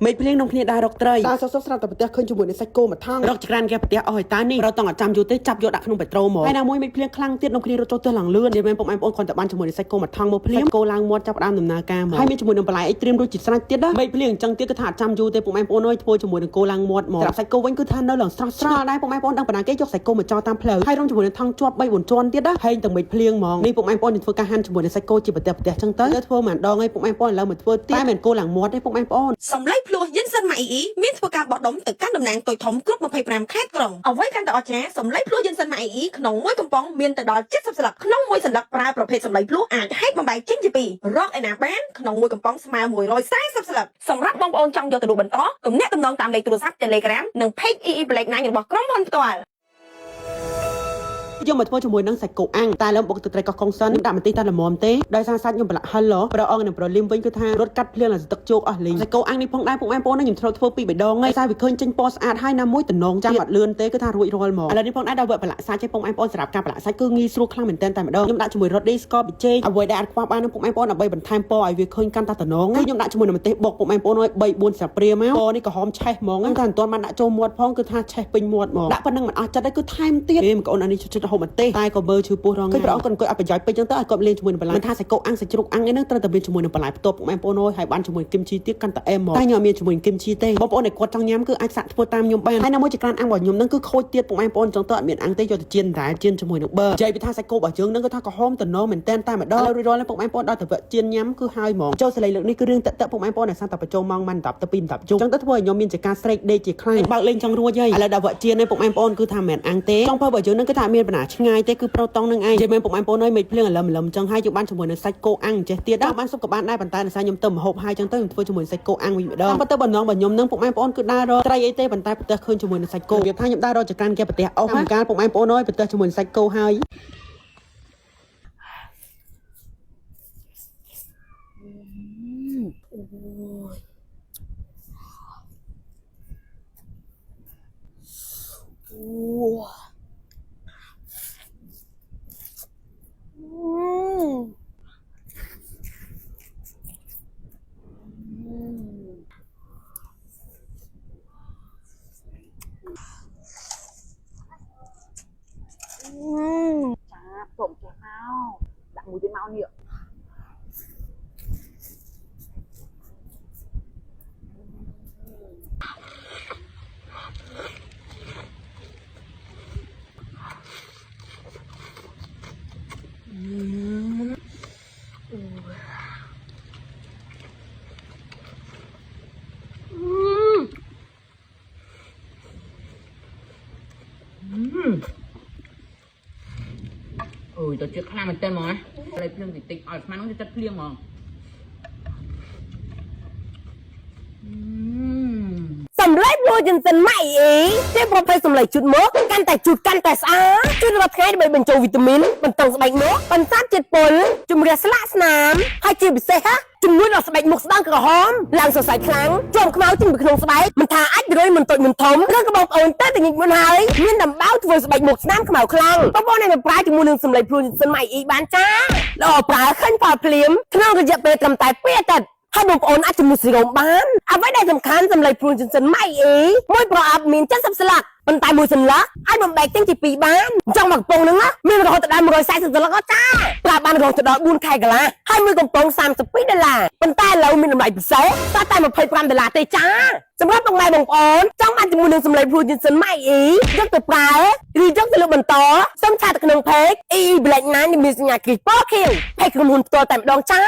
ไม่เพลียงน้องเพลียได้ดอกเตยตาซอสๆแต่ประเดี๋ยวขึ้นจมูกในไซโก้มาทั้งรอกจากการแกประเดี๋ยวเอาหอยตานี่เราต้องจำอยู่เต้จับโยดักขนมไปโตรหมอให้นางมวยไม่เพลียงคลั่งเตี้ยน้องเพลียเราโจเตอหลังเลื่อนเดี๋ยวแม่ผมไอ้ปนคนแต่บ้านจมูกในไซโก้มาทั้งโมเพลียงโกลางมดจับดามหนุ่มนาการให้มีจมูกน้ำปลายไอ้เตรียมดูจิตสนัดเตี้ยได้ไม่เพลียงจังเตี้ยกระถาจำอยู่เต้ผมไอ้ปนน้อยทัวจมูกในโกลางมดหมอจับไซโก้ไว้คือท่านเดินหลังสระได้ผมไอ้ปนดังปนาเกยยกไซโก้มาจอตามเพลให้ร่องจมูกในทั้งจวบใบบนจวนเตี้ยได้ให้ตั้งไม่เพลียงมองนี่ผมไอ้ปนทัวการหันจมูกในไซโก้จีบประเดี๋ยวจังเต้ทัวเหมือนดองไอ้ผมไอ้ปนแล้วเหมือนทัวเตี้ยเหมือนโกหลังมดให้ผมไอ้ปนสำลักพลัวยินสันใหม่อีมีធ្វើការបោះដុំទៅកាន់តំណាងតុយធំគ្រប់25ខេត្តក្រុងអ្វីកាន់តែអស្ចារ្យសម្លេងភ្លោះយិនសិនម៉ៃអ៊ីក្នុងមួយកំប៉ុងមានទៅដល់70សន្លឹកក្នុងមួយសន្លឹកប្រើប្រភេទសម្លេងភ្លោះអាចហែកបំបែកចេញជាពីររកឯណាបានក្នុងមួយកំប៉ុងស្មើ140សន្លឹកសម្រាប់បងប្អូនចង់យកទៅលក់បន្តទំនាក់ទំនងតាមលេខទូរស័ព្ទ Telegram និង Page EE Black 9របស់ក្រុមហ៊ុនផ្ទាល់យកមកធ្វើជាមួយនឹងសាច់គោអាំងតែលើបុកទឹកត្រីកោះកុងសិនដាក់បន្តិចតែល្មមទេដោយសារសាច់ខ្ញុំប្រឡាក់ហិលប្រអងនឹងប្រលឹមវិញគឺថារត់កាត់ភ្លៀងទឹកជោគអស់លីងសាច់គោអាំងនេះផងដែរពួកម៉ែបងខ្ញុំត្រូវធ្វើពីរដងហើយសារវាឃើញចេញពណ៌ស្អាតហើយណាមួយតំណងចាំអត់លឿនទេគឺថារួចរាល់ហ្មងឥឡូវនេះផងដែរដល់វគ្គប្រឡាក់សាច់ឲ្យពួកម៉ែបងសម្រាប់ការប្រឡាក់សាច់គឺងាយស្រួលខ្លាំងមែនទែនតែម្ដងខ្ញុំដាក់ជាមួយរ៉ូឌីស្កប៊ីចេងអ្វីដែលអាចខ្វះបាននឹងពួកម៉ែបងដើម្បីបន្ថែមពណ៌ឲ្យវាឃើញកាន់តែតំណងគឺខ្ញុំដាក់ជាមួយនឹងម្ទេសបុកពួកម៉ែបងឲ្យ3 4ស្លាបព្រាមកពណ៌នេះក្រហមឆេះហ្មងតែមិនទាន់បានដាក់ចូលមាត់ផងគឺថាឆេះពេញមាត់ហ្មងដាក់ប៉ុណ្្នឹងមិនអស់ចិត្តទេគឺថែមទៀតឯងបងប្អូនអានេះជិតហូបម្ទេសតែក៏មើលឈឺពោះរងគឺប្រអងគាត់អង្គុយអត់ប្រយោជន៍ពេកចឹងទៅឲ្យកប់លេងជាមួយនឹងបន្លែមិនថាសាច់គោអាំងសាច់ជ្រូកអាំងឯហ្នឹងត្រូវតែមានជាមួយនឹងបន្លែផ្ទាប់បងប្អូនអើយហើយបានជាមួយគឹមជីទៀតកាន់តែអែមហ្មងតែខ្ញុំមានជាមួយគឹមជីទេបងប្អូនឯគាត់ចង់ញ៉ាំគឺអាចសាក់ធ្វើតាមខ្ញុំបានហើយនៅមួយចក្រានអាំងរបស់ខ្ញុំហ្នឹងគឺខូចទៀតបងប្អូនចឹងទៅអត់មានអាំងទេយកទៅចៀនតែចៀនជាមួយនឹងប៊ឺនិយាយពីថាសាច់គោរបស់យើងហ្នឹងគឺថាក្រហមតំណមែនតែនតែម្ដងរួចរាល់បងប្អូនដល់ទៅវគ្គចៀនញ៉ាំគឺហើយហ្មងចូលសលេងលើកនេះគឺរឿងតឹកបងប្អូនដែលសាំតែបញ្ចូលម៉ោងមិន10ទៅ2 10ជុំចឹងទៅធ្វើឲ្យខ្ញុំមានចការស្រែកដេកជាខ្លាំងបើកលេងចង់រួចហើយឥឡូវដល់វគ្គចៀននេះបងប្អូនគឺថាមិនអាំងទេចង់ធ្វើរបស់យើងហ្នឹងគឺថាមានបណ្ណាឆ្ងាយទេគឺប្រូតង់នឹងឯងនិយាយមែនបងប្អូនអើយមេឃភ្លៀងលឹមចឹងហើយយើងបានជាមួយនឹងសាច់គោអាំងចេះទៀតដល់បានសុខក៏បានដែរប៉ុន្តែដោយសារខ្ញុំទៅម្ហូបហើយចឹងទៅខ្ញុំធ្វើជាមួយសាច់គោអាំងវិញម្ដងប៉ុន្តែបំណងរបស់ខ្ញុំនឹងបងប្អូនគឺដើររកត្រីអីទេប៉ុន្តែប្រទះឃើញជាមួយនឹងសាច់គោវាថាខ្ញុំដើររកចក្រានគេប្រទះអស់កាលបងប្អូនអើយប្រទះជាមួយនឹងសាច់គោហើយtrộm cái mau đặt mùi cái mau nhựa tôi chưa khai mình tên mà lấy phim thì tịch ở nó chất phim mà សម្លេងភ្លោះយិនសិនម៉ៃអ៊ីជាប្រភេទសម្លេងជូតមកកាន់តែជូតកាន់តែស្អាតជួយរាល់ថ្ងៃដើម្បីបញ្ចូលវីតាមីនបន្តស្បែកមុខបន្សាបជាតិពុលជំរះស្លាកស្នាមហើយជាពិសេសជំនួយដល់ស្បែកមុខស្ដើងក្រហមឡើងសរសៃខ្លាំងជាប់ខ្មៅចេញពីក្នុងស្បែកមិនថាអាចរុយមិនតូចមិនធំឬក៏បងប្អូនតែញឹកមុនហើយមានដំបៅធ្វើស្បែកមុខស្នាមខ្មៅខ្លាំងបងប្អូនអាចប្រើជាមួយនឹងសម្លេងភ្លោះយិនសិនម៉ៃអ៊ីបានចាល្អប្រើឃើញផលភ្លាមក្នុងរយៈពេលត្រឹមតែ2អាទិត្យហើយបងប្អូនអាចជំនួសសេរ៉ូមបានអ្វីដែលសំខាន់សម្លេងភ្លោះយិនសិនម៉ៃអ៊ីមួយប្រអប់មាន70ស្លាកប៉ុន្តែមួយសន្លឹកអាចបំបែកចេញជា2បានចង់មកកំប៉ុងហ្នឹងមានរហូតដល់140សន្លឹកអត់ចាប្រើបានរហូតដល់4ខែកន្លះហើយមួយកំប៉ុង$32ប៉ុន្តែឥឡូវមានតម្លៃពិសេសតែ$25ទេចាសម្រាប់បងម៉ែបងប្អូនចង់បានជាមួយនឹងសម្លេងភ្លោះយិនសិនម៉ៃអ៊ីយកទៅប្រើឬយកទៅលើកបន្តសូមឆាតទៅក្នុង Page EE Black 9 មានសញ្ញាគីពណ៌ខៀវ Page ក្រុមហ៊ុនផ្ទាល់តែម្ដងចា